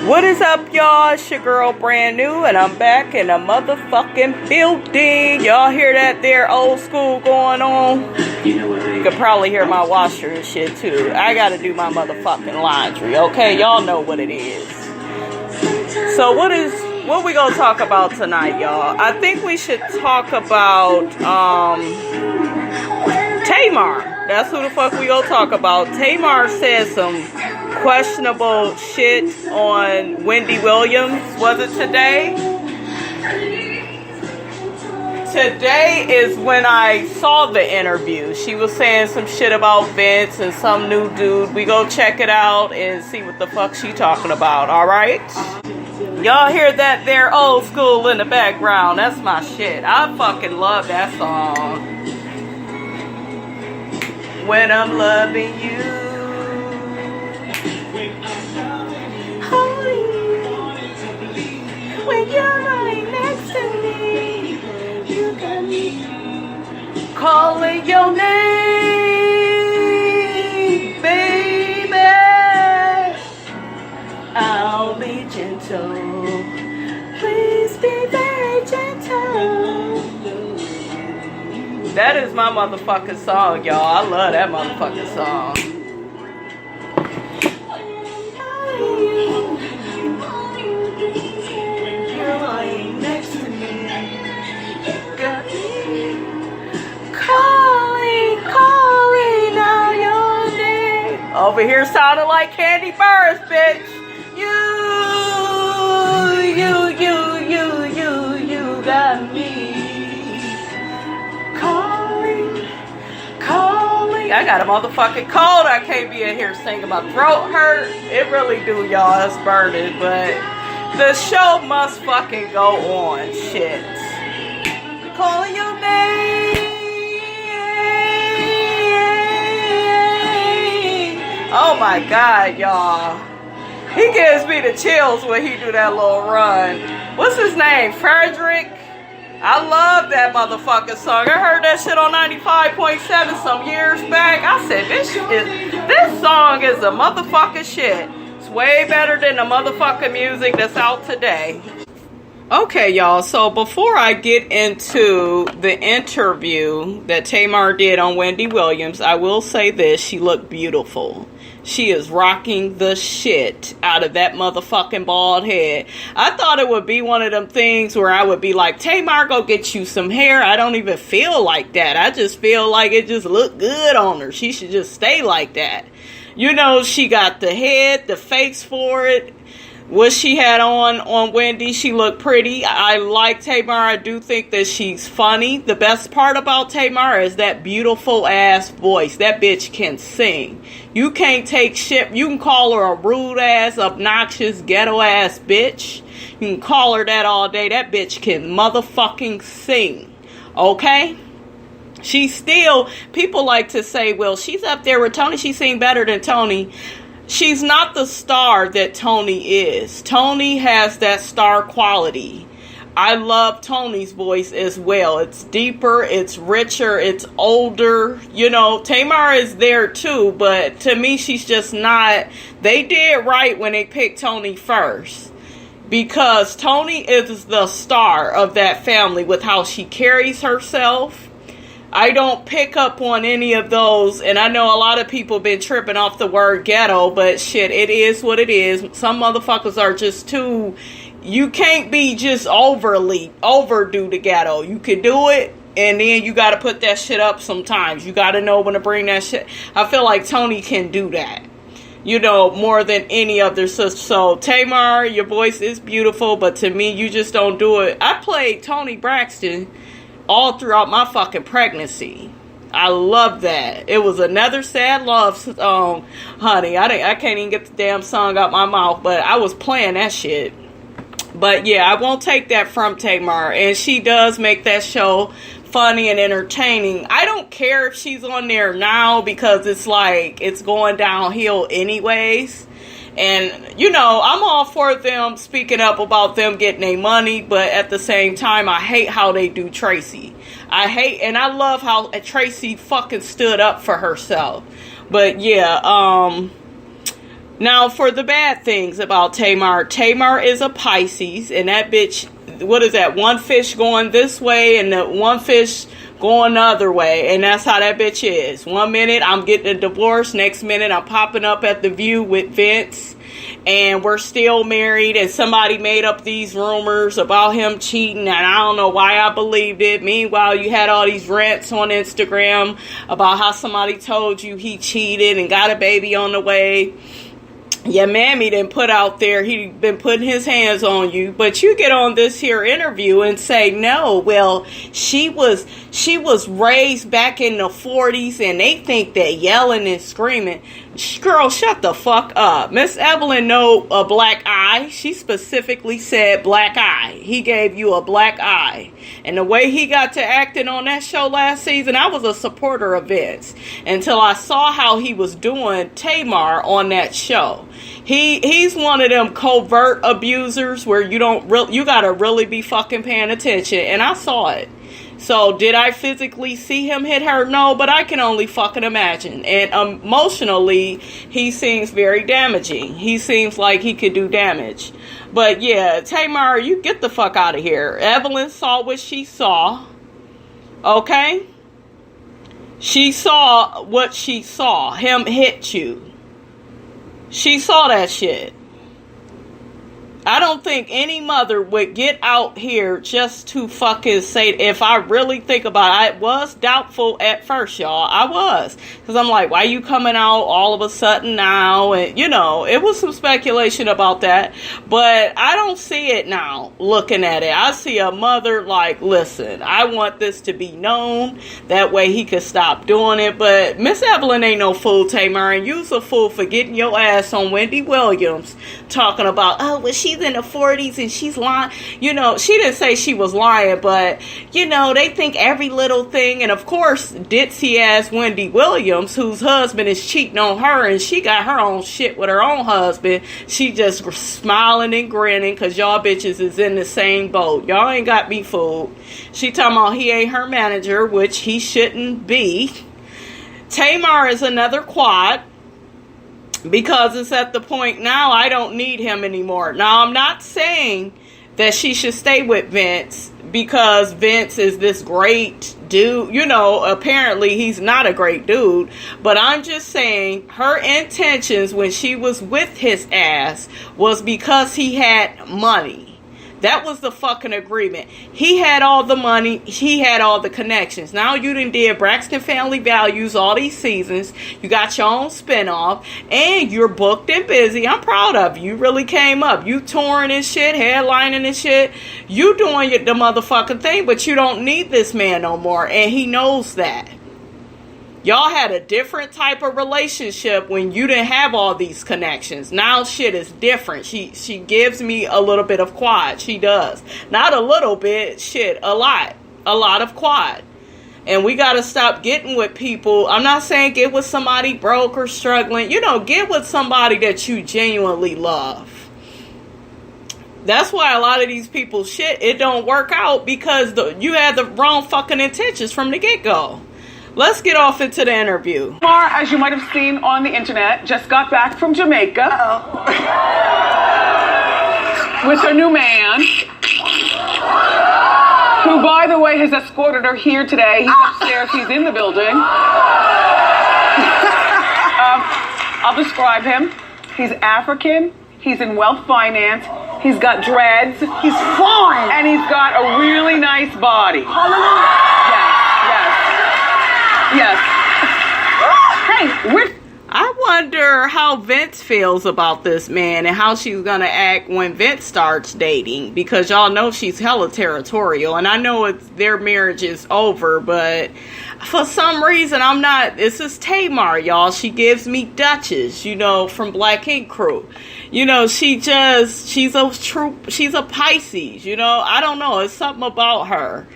What is up, y'all? It's your girl Brand New, and I'm back in a motherfucking building. Y'all hear that there old school going on? You could probably hear my washer and shit too. I gotta do my motherfucking laundry, okay? Y'all know what it is. So what we gonna talk about tonight, y'all? I think we should talk about Tamar. That's who the fuck we gonna talk about. Tamar said some questionable shit on Wendy Williams. Was it today? Today is when I saw the interview. She was saying some shit about Vince and some new dude. We go check it out and see what the fuck she talking about, alright? Y'all hear that there old school in the background? That's my shit. I fucking love that song. When I'm loving you. When you're right next to me, you got me calling your name, baby. I'll be gentle. Please be very gentle. That is my motherfucking song, y'all. I love that motherfucking song. Over here sounding like Candy Burris, bitch. You got me. Calling. I got a motherfucking cold. I can't be in here singing. My throat hurt. It really do, y'all. It's burning. But the show must fucking go on. Shit. Calling your name. Oh my God, y'all. He gives me the chills when he do that little run. What's his name? Frederick? I love that motherfucking song. I heard that shit on 95.7 some years back. I said, this song is a motherfucking shit. It's way better than the motherfucking music that's out today. Okay, y'all, so before I get into the interview that Tamar did on Wendy Williams, I will say this. She looked beautiful. She is rocking the shit out of that motherfucking bald head. I thought it would be one of them things where I would be like, Tamar, go get you some hair. I don't even feel like that. I just feel like it just looked good on her. She should just stay like that. You know, she got the head, the face for it. What she had on Wendy, she looked pretty. I like Tamar. I do think that she's funny. The best part about Tamar is that beautiful ass voice. That bitch can sing. You can't take shit. You can call her a rude ass, obnoxious, ghetto ass bitch. You can call her that all day. That bitch can motherfucking sing. Okay? She's still, people like to say, well, she's up there with Tony. She sing better than Tony. She's not the star that Tony is. Tony has that star quality. I love Tony's voice as well. It's deeper, it's richer, it's older. You know, Tamar is there too, but to me, she's just not. They did right when they picked Tony first. Because Tony is the star of that family with how she carries herself. I don't pick up on any of those, and I know a lot of people been tripping off the word ghetto, but shit, it is what it is. Some motherfuckers are just too, you can't be just overdo the ghetto. You can do it, and then you gotta put that shit up sometimes. You gotta know when to bring that shit. I feel like Tony can do that, you know, more than any other sister. So, Tamar, your voice is beautiful, but to me, you just don't do it. I played Toni Braxton all throughout my fucking pregnancy. I love that. It was another sad love song, honey. I can't even get the damn song out my mouth, but I was playing that shit. But yeah, I won't take that from Tamar, and she does make that show funny and entertaining. I don't care if she's on there now because it's like it's going downhill anyways. And, you know, I'm all for them speaking up about them getting their money, but at the same time, I hate how they do Tracy. And I love how Tracy fucking stood up for herself. But, yeah, Now, for the bad things about Tamar, Tamar is a Pisces, and that bitch, what is that? One fish going this way and the one fish going the other way, and that's how that bitch is. 1 minute I'm getting a divorce, next minute I'm popping up at the View with Vince, and we're still married, and somebody made up these rumors about him cheating, and I don't know why I believed it. Meanwhile, you had all these rants on Instagram about how somebody told you he cheated and got a baby on the way. Your mammy didn't put out there he been putting his hands on you, but you get on this here interview and say, no, well, she was raised back in the 40s and they think that yelling and screaming. Girl, shut the fuck up. Miss Evelyn know a black eye. She specifically said black eye. He gave you a black eye. And the way he got to acting on that show last season, I was a supporter of Vince until I saw how he was doing Tamar on that show. He's one of them covert abusers where you gotta really be fucking paying attention, and I saw it. So did I physically see him hit her? No, but I can only fucking imagine. And emotionally, he seems very damaging. He seems like he could do damage. But yeah, Tamar, you get the fuck out of here. Evelyn saw what she saw. Okay? She saw what she saw. Him hit you. She saw that shit. I don't think any mother would get out here just to fucking say, if I really think about it, I was doubtful at first, y'all. I was. Because I'm like, why you coming out all of a sudden now? And, you know, it was some speculation about that. But I don't see it now, looking at it. I see a mother like, listen, I want this to be known. That way he could stop doing it. But Miss Evelyn ain't no fool, Tamar. And you's a fool for getting your ass on Wendy Williams. Talking about, oh, well, she's in the 40s and she's lying. You know, she didn't say she was lying, but, you know, they think every little thing. And, of course, ditzy ass Wendy Williams, whose husband is cheating on her, and she got her own shit with her own husband. She just smiling and grinning because y'all bitches is in the same boat. Y'all ain't got me fooled. She talking about he ain't her manager, which he shouldn't be. Tamar is another quad. Because it's at the point now I don't need him anymore. Now, I'm not saying that she should stay with Vince because Vince is this great dude. You know, apparently he's not a great dude. But I'm just saying her intentions when she was with his ass was because he had money. That was the fucking agreement. He had all the money. He had all the connections. Now you done did Braxton Family Values all these seasons. You got your own spinoff. And you're booked and busy. I'm proud of you. You really came up. You touring and shit. Headlining and shit. You doing the motherfucking thing. But you don't need this man no more. And he knows that. Y'all had a different type of relationship when you didn't have all these connections. Now shit is different. She gives me a little bit of quad. She does. Not a little bit. Shit, a lot. A lot of quad. And we got to stop getting with people. I'm not saying get with somebody broke or struggling. You know, get with somebody that you genuinely love. That's why a lot of these people shit, it don't work out because you had the wrong fucking intentions from the get-go. Let's get off into the interview. Tamar, as you might have seen on the internet, just got back from Jamaica with her new man, who, by the way, has escorted her here today. He's upstairs. He's in the building. I'll describe him. He's African. He's in wealth finance. He's got dreads. He's fine. And he's got a really nice body. Hallelujah. Yes. Hey, I wonder how Vince feels about this man and how she's gonna act when Vince starts dating, because y'all know she's hella territorial, and I know their marriage is over, but for some reason I'm not. This is Tamar, y'all. She gives me Duchess, you know, from Black Ink Crew. You know, she's a Pisces, you know. I don't know. It's something about her.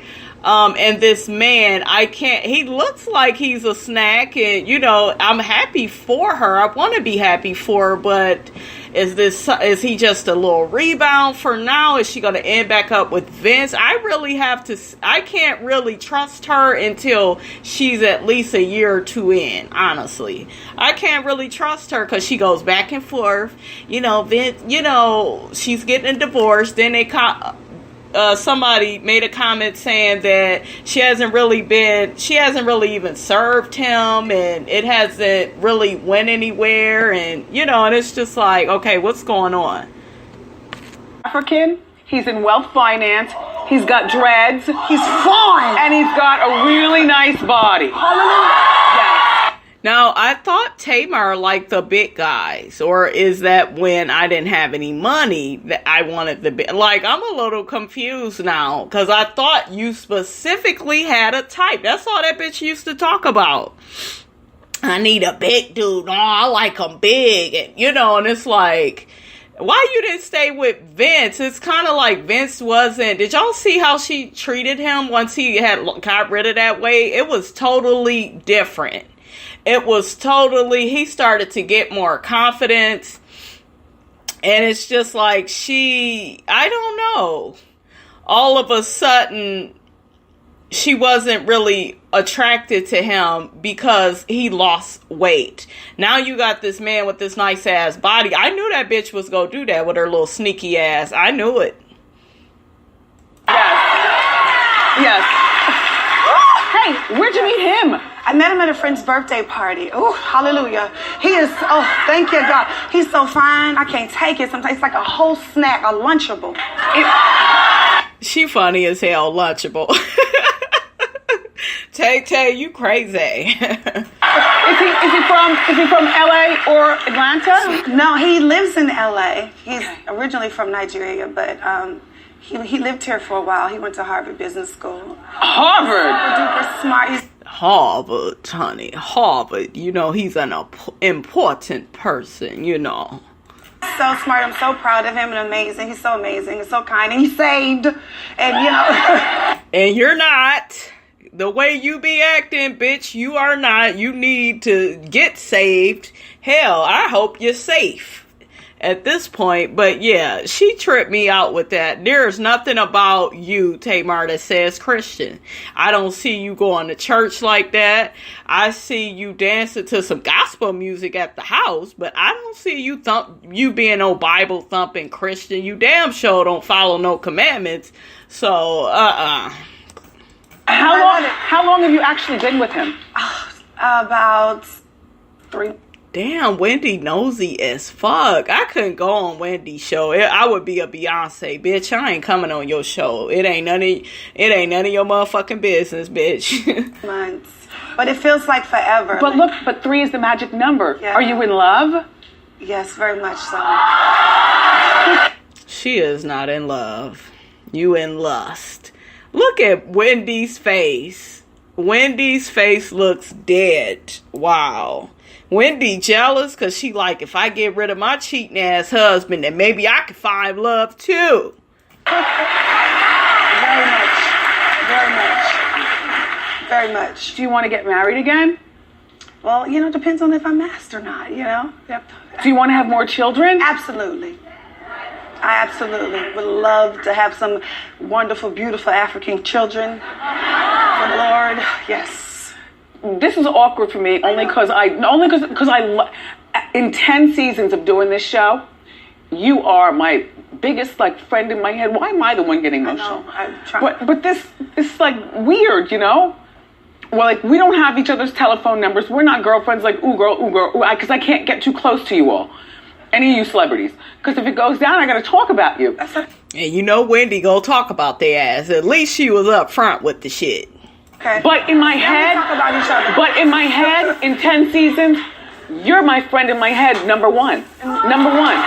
And this man, he looks like he's a snack, and I'm happy for her. I want to be happy for her, but is he just a little rebound for now? Is she going to end back up with Vince? I can't really trust her until she's at least a year or two in, honestly. I can't really trust her because she goes back and forth. Vince, she's getting a divorce. Then somebody made a comment saying that she hasn't really even served him, and it hasn't really went anywhere, and and it's just like, okay, what's going on? African, he's in wealth finance, he's got dreads, he's fine, and he's got a really nice body. Hallelujah. Yes. Now, I thought Tamar liked the big guys, or is that when I didn't have any money that I wanted the big? Like, I'm a little confused now, because I thought you specifically had a type. That's all that bitch used to talk about. I need a big dude. Oh, I like him big. And, and it's like, why you didn't stay with Vince? It's kind of like Vince wasn't. Did y'all see how she treated him once he had got rid of that weight? It was totally different. He started to get more confidence, and it's just like I don't know, all of a sudden, she wasn't really attracted to him because he lost weight. Now you got this man with this nice ass body. I knew that bitch was gonna do that with her little sneaky ass. I knew it. Yes. Hey, where'd you meet him? I met him at a friend's birthday party. Oh, hallelujah. He is, thank you, God. He's so fine. I can't take it. Sometimes it's like a whole snack, a Lunchable. She funny as hell, Lunchable. Tay, you crazy. Is he from LA or Atlanta? No, he lives in LA. He's originally from Nigeria, but he lived here for a while. He went to Harvard Business School. Harvard? Super smart. Harvard, honey. Harvard. He's an important person, So smart. I'm so proud of him and amazing. He's so amazing and so kind. And he's saved. And, And you're not. The way you be acting, bitch, you are not. You need to get saved. Hell, I hope you're safe at this point. But yeah, she tripped me out with that. There's nothing about you, Tamar, that says Christian. I don't see you going to church like that. I see you dancing to some gospel music at the house, but I don't see you being no Bible thumping Christian. You damn sure don't follow no commandments. So, How long have you actually been with him? About 3. Damn, Wendy nosy as fuck. I couldn't go on Wendy's show. I would be a Beyonce, bitch. I ain't coming on your show. It ain't none of your motherfucking business, bitch. Months. But it feels like forever. But 3 is the magic number. Yeah. Are you in love? Yes, very much so. She is not in love. You in lust. Look at Wendy's face. Wendy's face looks dead. Wow. Wendy jealous because she like, if I get rid of my cheating ass husband, then maybe I can find love too. Very much. Do you want to get married again? Well, it depends on if I'm asked or not, Yep. Do you want to have more children? Absolutely. I absolutely would love to have some wonderful, beautiful African children. For the Lord, yes. This is awkward for me only because in 10 seasons of doing this show, you are my biggest friend in my head. Why am I the one getting emotional? But this is weird, Well, we don't have each other's telephone numbers. We're not girlfriends ooh girl, because I can't get too close to you all. Any of you celebrities. Because if it goes down, I got to talk about you. And Wendy go talk about their ass. At least she was up front with the shit. Okay. But in my head, talk about each other. In 10 seasons, you're my friend in my head, number one. Number one.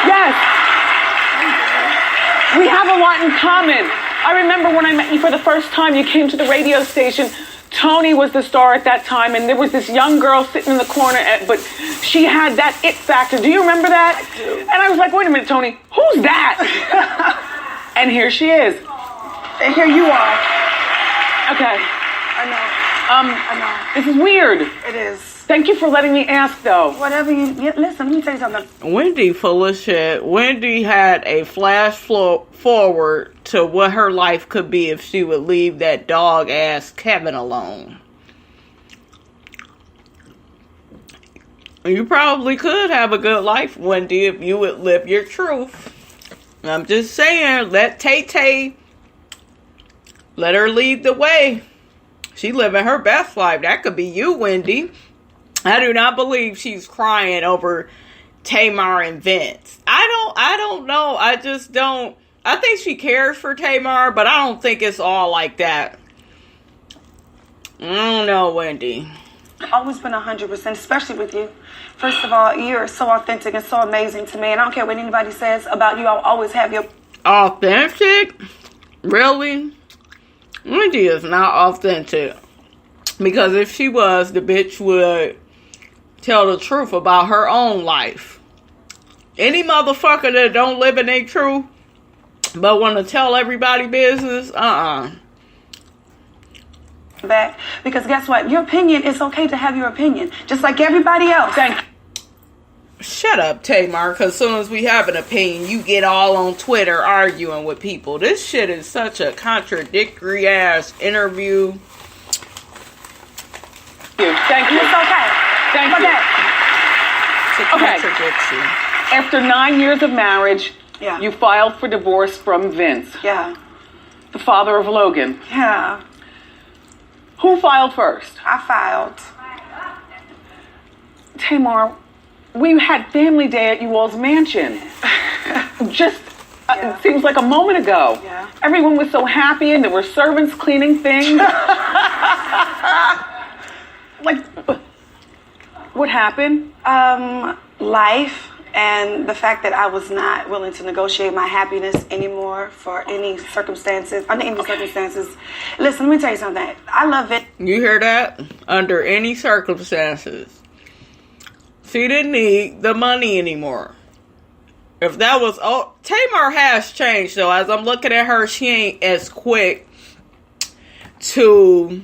Yes. We have a lot in common. I remember when I met you for the first time, you came to the radio station. Tony was the star at that time, and there was this young girl sitting in the corner, but she had that it factor. Do you remember that? I do. And I was like, wait a minute, Tony, who's that? And here she is. And here you are. Okay. I know. I know. This is weird. It is. Thank you for letting me ask, though. Whatever you... Listen, let me tell you something. Wendy full of shit. Wendy had a flash forward to what her life could be if she would leave that dog-ass Kevin alone. You probably could have a good life, Wendy, if you would live your truth. I'm just saying, let Tay-Tay, let her lead the way. She living her best life. That could be you, Wendy. I do not believe she's crying over Tamar and Vince. I don't know. I just don't. I think she cares for Tamar, but I don't think it's all like that. I don't know, Wendy. Always been 100%, especially with you. First of all, you're so authentic and so amazing to me, and I don't care what anybody says about you. I'll always have your... Authentic? Really? Wendy is not authentic. Because if she was, the bitch would tell the truth about her own life. Any motherfucker that don't live in their truth, but want to tell everybody business, back, because guess what? Your opinion, it's okay to have your opinion, just like everybody else. Thank you. Shut up, Tamar, because as soon as we have an opinion, you get all on Twitter arguing with people. This shit is such a contradictory ass interview. Thank you. It's okay. Thank you. It's a contradiction. After 9 years of marriage, Yeah. you filed for divorce from Vince, Yeah. the father of Logan. Yeah. Who filed first? I filed. Tamar, we had family day at you all's mansion. Just, Yeah. it seems like a moment ago. Yeah. Everyone was so happy and there were servants cleaning things. Like, what happened? Life and the fact that I was not willing to negotiate my happiness anymore for any circumstances, under any circumstances. Listen, let me tell you something. I love it. You hear that? Under any circumstances. She didn't need the money anymore. If that was... Oh, Tamar has changed, though. As I'm looking at her, she ain't as quick to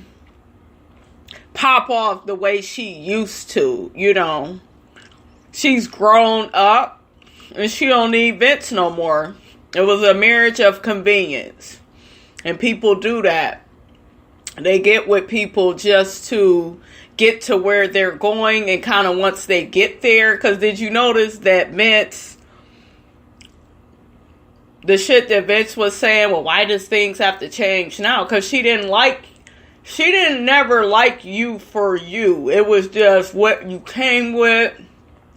pop off the way she used to, you know. She's grown up, and she don't need Vince no more. It was a marriage of convenience. And people do that. They get with people just to get to where they're going, and kind of once they get there, because did you notice that Vince, the shit that Vince was saying, well, why does things have to change now? Because she didn't never like you for you. It was just what you came with.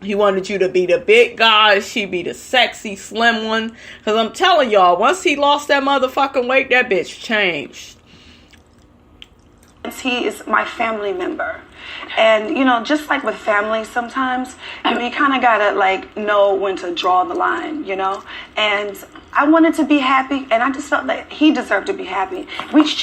He wanted you to be the big guy. She be the sexy, slim one. Because I'm telling y'all, once he lost that motherfucking weight, that bitch changed. He is my family member. And, you know, just like with family sometimes, I mean, you kind of got to, like, know when to draw the line, you know? And I wanted to be happy, and I just felt that he deserved to be happy. We just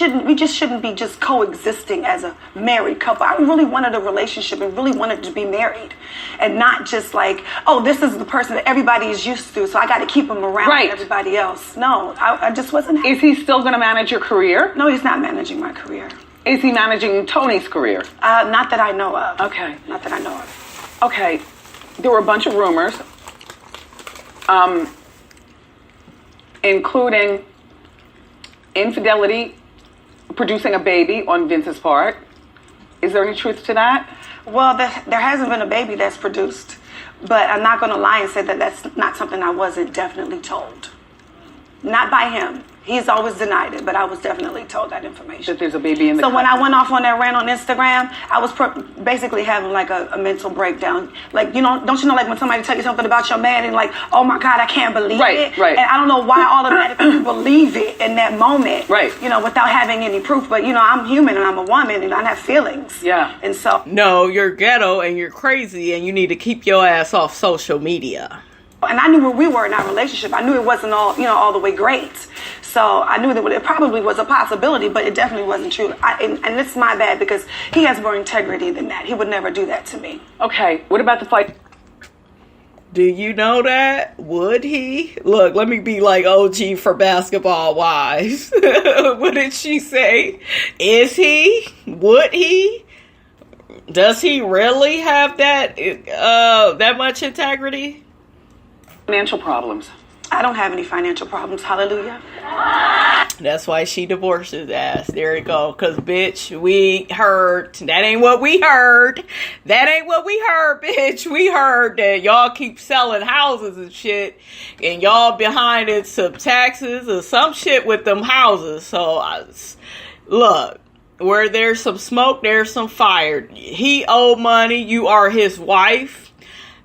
shouldn't be just coexisting as a married couple. I really wanted a relationship and really wanted to be married. And not just like, oh, this is the person that everybody is used to, so I got to keep him around Right. with everybody else. No, I just wasn't happy. Is he still going to manage your career? No, he's not managing my career. Is he managing Tony's career? Not that I know of. Okay. Not that I know of. Okay. There were a bunch of rumors, including infidelity, producing a baby on Vince's part. Is there any truth to that? Well, there hasn't been a baby that's produced, but I'm not going to lie and say that that's not something I wasn't definitely told. Not by him. He's always denied it, but I was definitely told that information. That there's a baby in the So when couple. I went off on that rant on Instagram, I was basically having like a mental breakdown. Like, you know, don't you know, like when somebody tell you something about your man and like, oh my God, I can't believe it. Right. And I don't know why automatically you believe it in that moment. Right. You know, without having any proof. But, you know, I'm human and I'm a woman and I have feelings. Yeah. And so... No, you're ghetto and you're crazy and you need to keep your ass off social media. And I knew where we were in our relationship. I knew it wasn't all the way great. So I knew that it probably was a possibility, but it definitely wasn't true. And it's my bad because he has more integrity than that. He would never do that to me. Okay. What about the fight? Do you know that? Would he? Look, let me be like OG for Basketball Wives. What did she say? Is he? Would he? Does he really have that much integrity? Financial problems. I don't have any financial problems. Hallelujah. That's why she divorced his ass. There you go. Because, bitch, we heard. That ain't what we heard. That ain't what we heard, bitch. We heard that y'all keep selling houses and shit. And y'all behind in some taxes or some shit with them houses. So, look. Where there's some smoke, there's some fire. He owed money. You are his wife.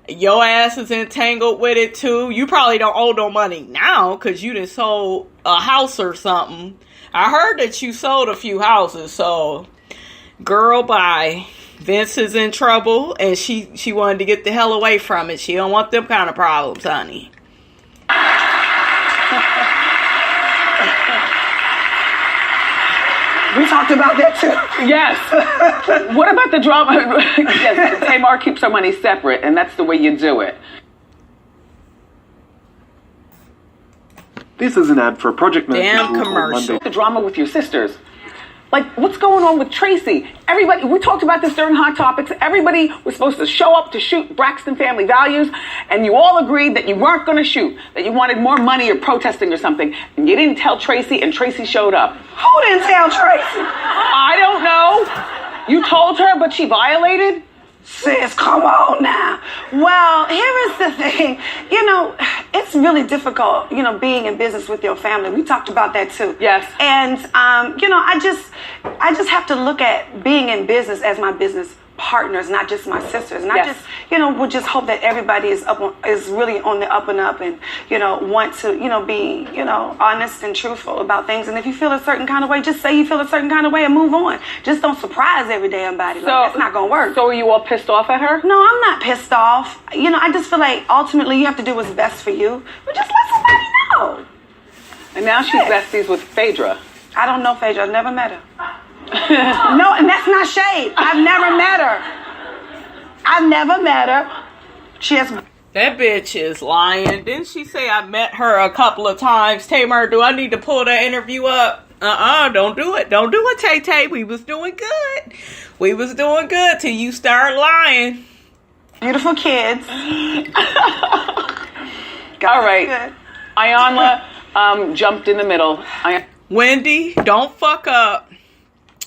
Your ass is entangled with it too. You probably don't owe no money now because you done sold a house or something. I heard that you sold a few houses. So, girl, bye. Vince is in trouble and she wanted to get the hell away from it. She don't want them kind of problems, honey. We talked about that too. Yes. What about the drama? Yes, Tamar keeps her money separate, and that's the way you do it. This is an ad for a project management Damn tool called commercial. Monday. The drama with your sisters. Like, what's going on with Tracy? Everybody, we talked about this during Hot Topics. Everybody was supposed to show up to shoot Braxton Family Values, and you all agreed that you weren't going to shoot, that you wanted more money or protesting or something, and you didn't tell Tracy, and Tracy showed up. Who didn't tell Tracy? I don't know. You told her, but she violated? Sis, come on now. Well, here is the thing. You know, it's really difficult, being in business with your family. We talked about that too. Yes. And, I just have to look at being in business as my business partners, not just my sisters. And Yes. I just, would just hope that everybody is really on the up and up and, want to, be, honest and truthful about things. And if you feel a certain kind of way, just say you feel a certain kind of way and move on. Just don't surprise every damn body. That's not going to work. So are you all pissed off at her? No, I'm not pissed off. I just feel like ultimately you have to do what's best for you. But just let somebody know. And now she's besties with Phaedra. I don't know Phaedra. I've never met her. No, and that's not shade. I've never met her. She has... That bitch is lying. Didn't she say I met her a couple of times? Tamar, do I need to pull that interview up? Don't do it. Don't do it, Tay-Tay. We was doing good. We was doing good till you start lying. Beautiful kids. All right. Good. Iyanla jumped in the middle. Wendy, don't fuck up.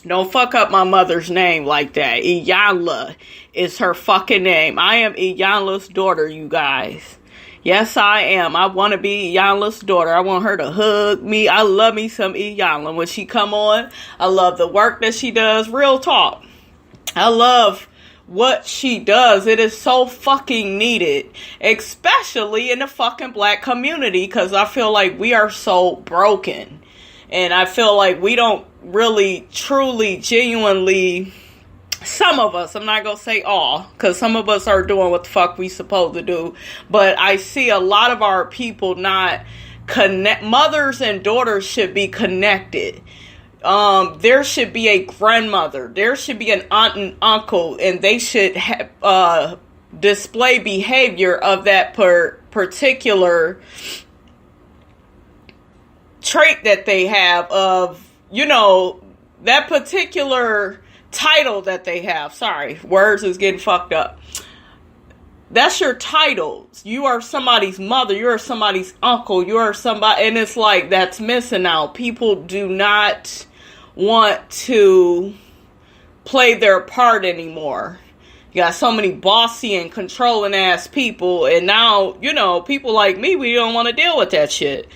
Don't fuck up my mother's name like that. Iyanla is her fucking name. I am Iyanla's daughter, you guys. Yes, I am. I want to be Iyanla's daughter. I want her to hug me. I love me some Iyanla. When she come on, I love the work that she does. Real talk. I love what she does. It is so fucking needed. Especially in the fucking black community. Because I feel like we are so broken. And I feel like we don't really, truly, genuinely, some of us, I'm not going to say all, because some of us are doing what the fuck we supposed to do. But I see a lot of our people not connect. Mothers and daughters should be connected. There should be a grandmother. There should be an aunt and uncle. And they should display behavior of that particular trait that they have of, that particular title that they have. Sorry, words is getting fucked up. That's your title. You are somebody's mother. You are somebody's uncle. You are somebody, and it's like that's missing out. People do not want to play their part anymore. You got so many bossy and controlling ass people, and now, people like me, we don't want to deal with that shit.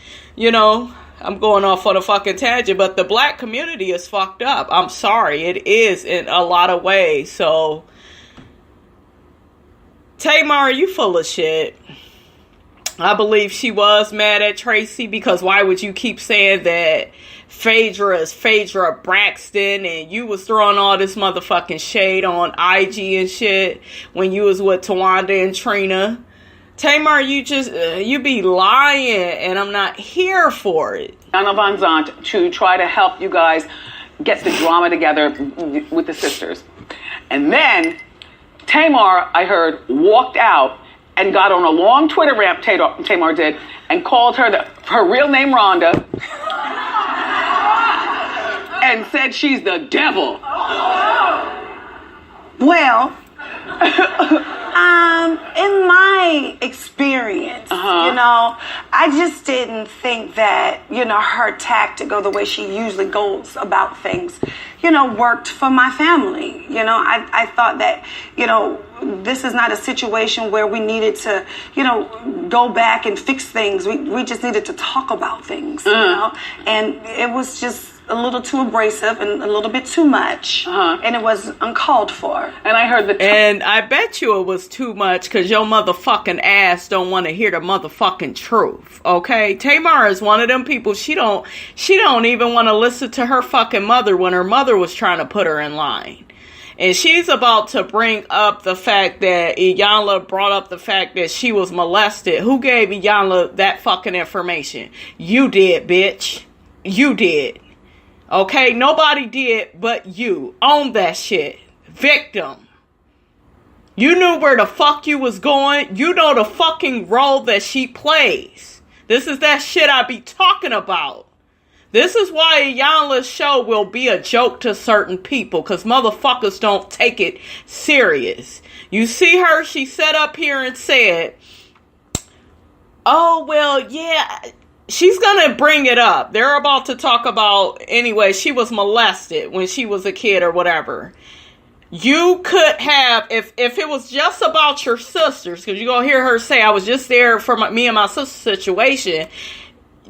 I'm going off on a fucking tangent, but the black community is fucked up. I'm sorry. It is in a lot of ways. So, Tamar, you full of shit. I believe she was mad at Tracy because why would you keep saying that Phaedra is Phaedra Braxton and you was throwing all this motherfucking shade on IG and shit when you was with Tawanda and Trina? Tamar, you be lying, and I'm not here for it. Iyanla Van Zandt to try to help you guys get the drama together with the sisters. And then Tamar, I heard, walked out and got on a long Twitter rant, Tamar did, and called her her real name Rhonda, and said she's the devil. Well, in my experience, I just didn't think that, her tactic or the way she usually goes about things, worked for my family. I thought that, this is not a situation where we needed to, go back and fix things. We just needed to talk about things, and it was just a little too abrasive and a little bit too much, and it was uncalled for. And I heard and I bet you it was too much because your motherfucking ass don't want to hear the motherfucking truth. Okay, Tamar is one of them people. She don't even want to listen to her fucking mother when her mother was trying to put her in line. And she's about to bring up the fact that Iyanla brought up the fact that she was molested. Who gave Iyanla that fucking information? You did, bitch. You did. Okay, nobody did but you. Own that shit. Victim. You knew where the fuck you was going. You know the fucking role that she plays. This is that shit I be talking about. This is why Iyanla's show will be a joke to certain people, because motherfuckers don't take it serious. You see her, she sat up here and said, oh, well, yeah, she's going to bring it up. They're about to talk about, anyway, she was molested when she was a kid or whatever. You could have, if it was just about your sisters, because you're going to hear her say, I was just there for me and my sister's situation.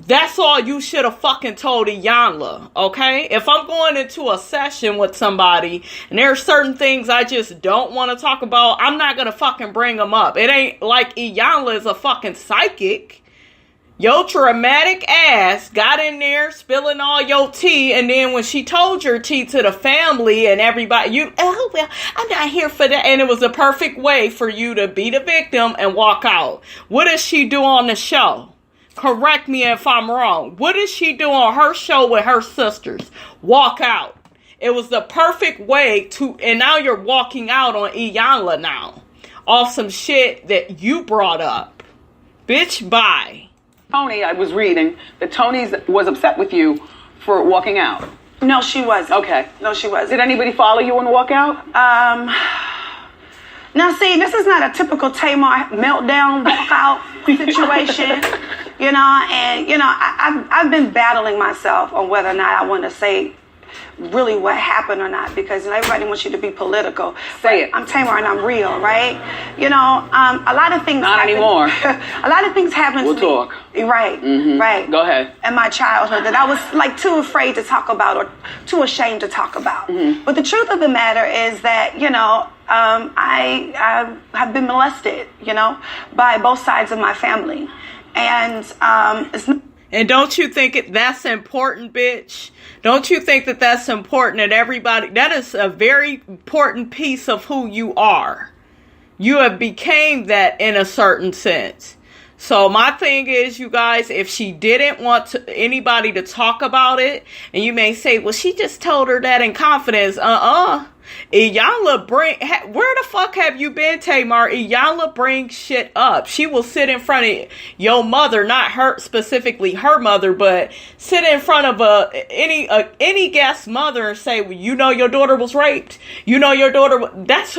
That's all you should have fucking told Iyanla, okay? If I'm going into a session with somebody and there are certain things I just don't want to talk about, I'm not going to fucking bring them up. It ain't like Iyanla is a fucking psychic. Your traumatic ass got in there spilling all your tea, and then when she told your tea to the family and everybody, oh, well, I'm not here for that. And it was the perfect way for you to be the victim and walk out. What does she do on the show? Correct me if I'm wrong. What did she do on her show with her sisters? Walk out. It was the perfect way to, and now you're walking out on Iyanla now. Off some shit that you brought up. Bitch, bye. Tony, I was reading that Tony was upset with you for walking out. No, she wasn't. Okay. No, she wasn't. Did anybody follow you on the walkout? Now, see, this is not a typical Tamar meltdown walkout situation, I've been battling myself on whether or not I want to say really what happened or not, because everybody wants you to be political. Say it. I'm Tamar and I'm real, right? A lot of things not happen. Anymore. A lot of things happen we'll to talk. me. Right, right. Go ahead. In my childhood that I was like too afraid to talk about or too ashamed to talk about. But the truth of the matter is that, I have been molested, by both sides of my family. And and don't you think that's important, bitch? Don't you think that that's important that everybody, that is a very important piece of who you are. You have became that in a certain sense. So my thing is, you guys, if she didn't want anybody to talk about it, and you may say, well, she just told her that in confidence. Iyanla where the fuck have you been, Tamar? Iyanla brings shit up. She will sit in front of your mother, not her, specifically her mother, but sit in front of any guest mother and say, well, your daughter was raped. Your daughter, that's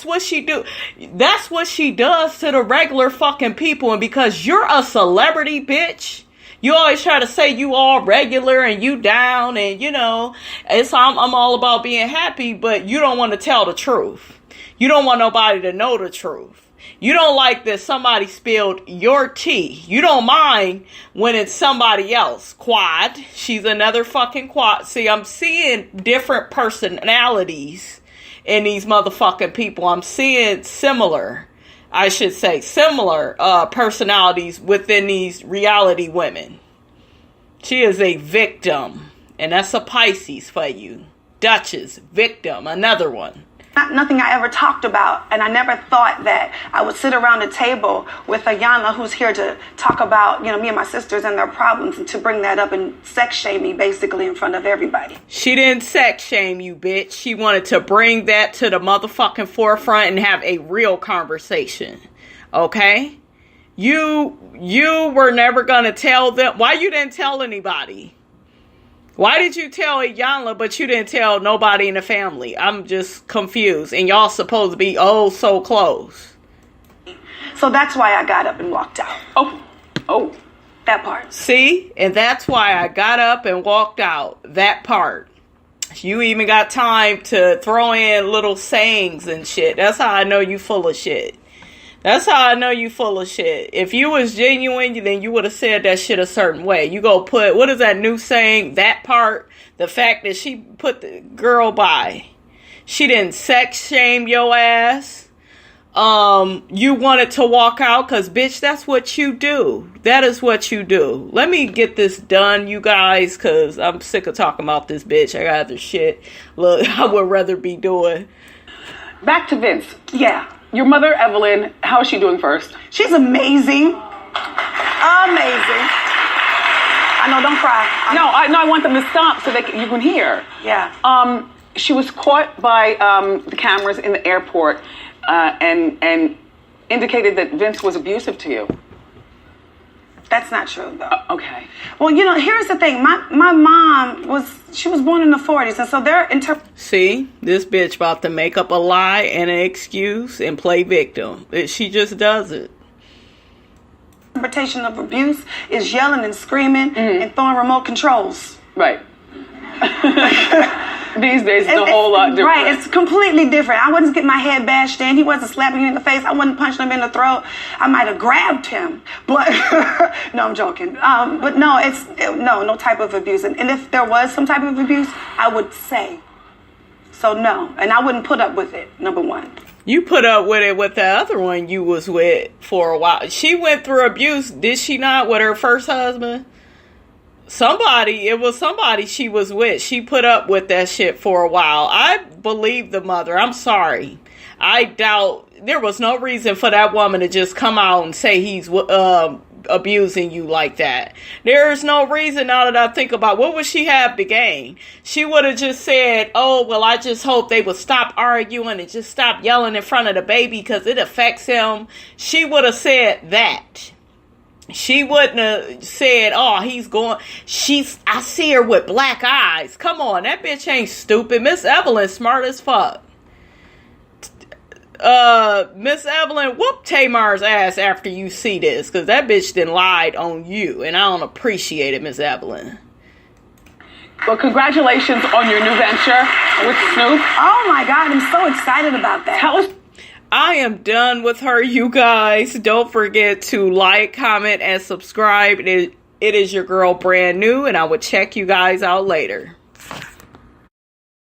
what she do. That's what she does to the regular fucking people. And because you're a celebrity, bitch, you always try to say you all regular and you down and, I'm all about being happy, but you don't want to tell the truth. You don't want nobody to know the truth. You don't like that somebody spilled your tea. You don't mind when it's somebody else. Quad. She's another fucking quad. See, I'm seeing different personalities in these motherfucking people. I'm seeing similar personalities within these reality women. She is a victim, and that's a Pisces for you. Duchess, victim, another one. Nothing I ever talked about, and I never thought that I would sit around a table with Iyanla, who's here to talk about, me and my sisters and their problems, and to bring that up and sex shame me basically in front of everybody. She didn't sex shame you, bitch. She wanted to bring that to the motherfucking forefront and have a real conversation. Okay? You were never going to tell them. Why you didn't tell anybody? Why did you tell Iyanla, but you didn't tell nobody in the family? I'm just confused. And y'all supposed to be so close. So that's why I got up and walked out. Oh. That part. See? And that's why I got up and walked out. That part. You even got time to throw in little sayings and shit. That's how I know you full of shit. That's how I know you full of shit. If you was genuine, then you would have said that shit a certain way. You go put, what is that new saying? That part, the fact that she put the girl by. She didn't sex shame your ass. You wanted to walk out because, bitch, that's what you do. That is what you do. Let me get this done, you guys, because I'm sick of talking about this bitch. I got other shit. Look, I would rather be doing. Back to Vince. Yeah. Your mother, Evelyn, how is she doing first? She's amazing. Amazing. I know, don't cry. I want them to stop so you can hear. Yeah. She was caught by the cameras in the airport and indicated that Vince was abusive to you. That's not true, though. Okay. Well, here's the thing. My mom was born in the 40s, and so they're See, this bitch about to make up a lie and an excuse and play victim. She just does it. Interpretation of abuse is yelling and screaming and throwing remote controls. Right. These days, it's a whole lot different. Right, it's completely different. I wasn't getting my head bashed in. He wasn't slapping me in the face. I wasn't punching him in the throat. I might have grabbed him, but no, I'm joking. But no, no type of abuse. And if there was some type of abuse, I would say. So no, and I wouldn't put up with it. Number one. You put up with it with the other one you was with for a while. She went through abuse, did she not, with her first husband? It was somebody she was with. She put up with that shit for a while. I believe the mother. I'm sorry. I doubt there was no reason for that woman to just come out and say he's abusing you like that. There's no reason now that I think about what would she have to gain? She would have just said, I just hope they would stop arguing and just stop yelling in front of the baby because it affects him. She would have said that. She wouldn't have said, he's going, I see her with black eyes. Come on, that bitch ain't stupid. Miss Evelyn smart as fuck. Miss Evelyn, whoop Tamar's ass after you see this, because that bitch done lied on you, and I don't appreciate it, Miss Evelyn. Well, congratulations on your new venture with Snoop. Oh my God, I'm so excited about that. Tell us. I am done with her, you guys. Don't forget to like, comment, and subscribe. It is your girl Brand New, and I will check you guys out later.